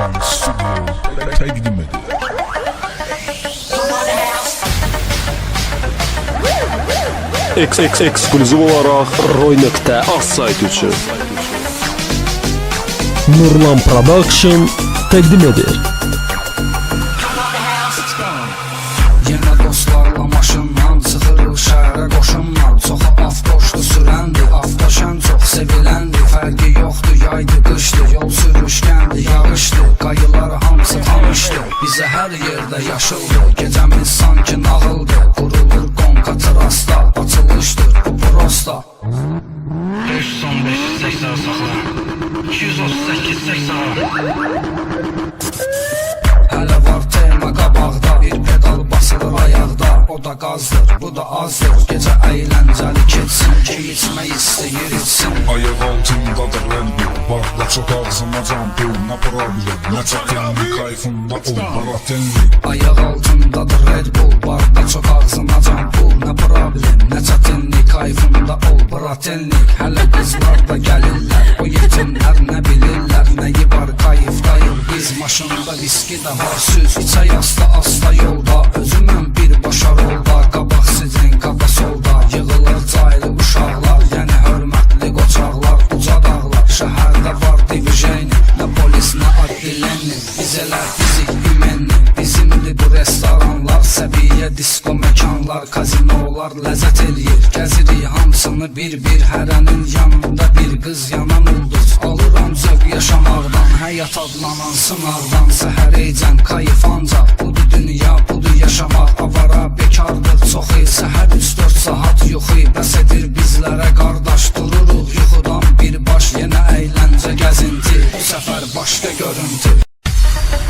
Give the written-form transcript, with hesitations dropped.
Hakan Studio təqdim edir. Eksklüziv olaraq Roy.az saytı üçün Nurlan Production təqdim edir. Yenə dostlarla maşından çıxırıq şəhərə qoşunla. Çoxa avtoşdu sürəndi, avtoşən çox seviləndi. Fərqi yoxdur, yaydı, qışdı, yol sürüşkəndi, yağışdı. Qayılar hamısı tanışdı, bizə hər yerdə yaşıldı. Gecəmiz sanki nağıldı, qurulur qonqa trasta. Açılışdır bu prosta. 515-80 saxla 238-80. Hələ var tema qabaqda, bir pedal basılır ayaqda. O da qazdır, bu da azdır. Gecə əyləncəli keçsin, ki içmək istəyir içsin. Ayaq altındadır rəndi, barda çox ağzına can pul. Nə problem, nə çətinlik, kayfında ol, baratenlik. Ayaq altındadır Red Bull, barda çox ağzına can pul. Nə problem, nə çətinlik, kayfında ol, baratenlik. Hələ qızlar da gəlirlər, o yetimlər nə bilirlər. Nəyi var kayıfdayıq, biz maşında viski də var süz. İçə yasta asta yolda, özümən birbaşa rolda. Qabaq sizin, qaba solda, yığılır caylı uşaqlar. Yəni hörmətli qoçaqlar, uca dağlar. Şəhərdə var divijeni, nə polis, nə addilənin. Biz elə fizik ümenni, bizimdir bu restoranlar. Səviyyə disko məkanlar, kazinolar ləzzət eləyir. Gəzirik hamısını bir-bir, hərənin yanında bir qız yanan ulduz. Alıram zövq yaşamaqdan, həyat adlanan sınardan. Səhərəcən kayıf ancaq, budur dünya, budur yaşamaq. Avara bekardıq çoxu, səhər 3-4 saat yuxu. Bəs edir bizlərə qardaş, dururuq yuxudan bir baş. Yenə əyləncə gəzinti, bu səfər başqa görüntü.